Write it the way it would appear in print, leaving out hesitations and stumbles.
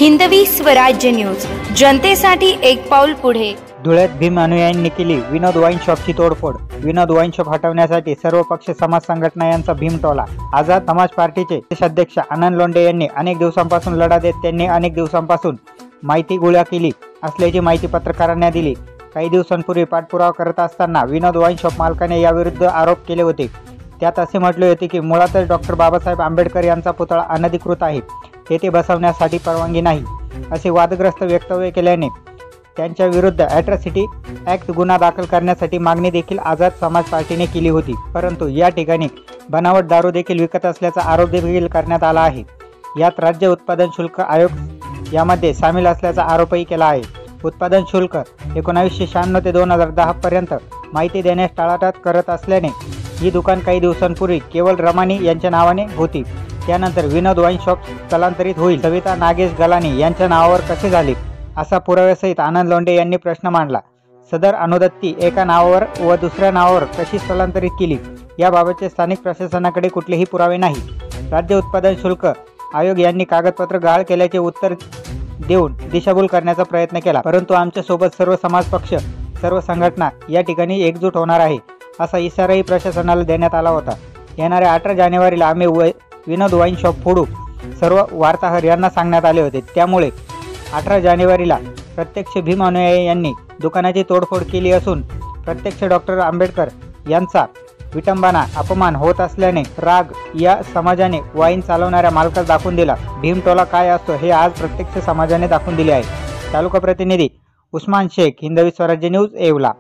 Hindavi Swarajya news, जनतेसाठी एक पाऊल पुढे। धुळ्यात भीम अनुयायांनी केली विनोद वाईन शॉपची तोडफोड। विनोद वाईन शॉप हटवण्यासाठी सर्व पक्ष समाज संघटना यांचा भीमटोला। आझाद समाज पार्टीचे अध्यक्ष आनंद लोंढे यांनी अनेक दिवसांपासून लढा देत त्यांनी अनेक दिवसांपासून माहिती गोळा केली असल्याची माहिती पत्रकारांना दिली। काही दिवसांपूर्वी पाठपुरावा करत असताना विनोद वाईन शॉप मालकाने याविरुद्ध आरोप केले होते। त्यात असे म्हटले होते की मुळातच डॉक्टर बाबासाहेब आंबेडकर यांचा पुतळा अनधिकृत आहे, तेथे बसवण्यासाठी परवानगी नाही, असे वादग्रस्त वक्तव्य केल्याने त्यांच्या विरुद्ध ॲट्रॉसिटी ॲक्ट गुन्हा दाखल करण्यासाठी मागणी देखील आझाद समाज पार्टीने केली होती। परंतु या ठिकाणी बनावट दारू देखील विकत असल्याचा आरोप देखील करण्यात आला आहे। यात राज्य उत्पादन शुल्क आयोग यामध्ये सामील असल्याचा आरोपही केला आहे। उत्पादन शुल्क 1996 ते 2010 पर्यंत माहिती देण्यास टाळाटाळ करत असल्याने ही दुकान काही दिवसांपूर्वी केवळ रमानी यांच्या नावाने होती। त्यानंतर विनोद वाईन शॉप स्थलांतरित होईल सविता नागेश गलानी यांच्या नावावर कसे झाले, असा पुराव्यासहित आनंद लोंढे यांनी प्रश्न मांडला। सदर अनुदत्ती एका नावावर व दुसऱ्या नावावर कशी स्थलांतरित केली याबाबतचे स्थानिक प्रशासनाकडे कुठलेही पुरावे नाही। राज्य उत्पादन शुल्क आयोग यांनी कागदपत्र गहाळ केल्याचे उत्तर देऊन दिशाभूल करण्याचा प्रयत्न केला, परंतु आमच्या सोबत सर्व समाज पक्ष सर्व संघटना या ठिकाणी एकजूट होणार आहे, असा इशाराही प्रशासनाला देण्यात आला होता। येणाऱ्या 18 जानेवारीला आम्ही विनोद वाईन शॉप फोडू, सर्व वार्ताहर यांना सांगण्यात आले होते। त्यामुळे 18 जानेवारीला प्रत्यक्ष भीम अनुयायी यांनी दुकानाची तोडफोड केली असून प्रत्यक्ष डॉक्टर आंबेडकर यांचा विटंबना अपमान होत असल्याने राग या समाजाने वाईन चालवणाऱ्या मालकास दाखवून दिला। भीमटोला काय असतो हे आज प्रत्यक्ष समाजाने दाखवून दिले आहे। तालुका प्रतिनिधी उस्मान शेख, हिंदवी स्वराज्य न्यूज, येवला।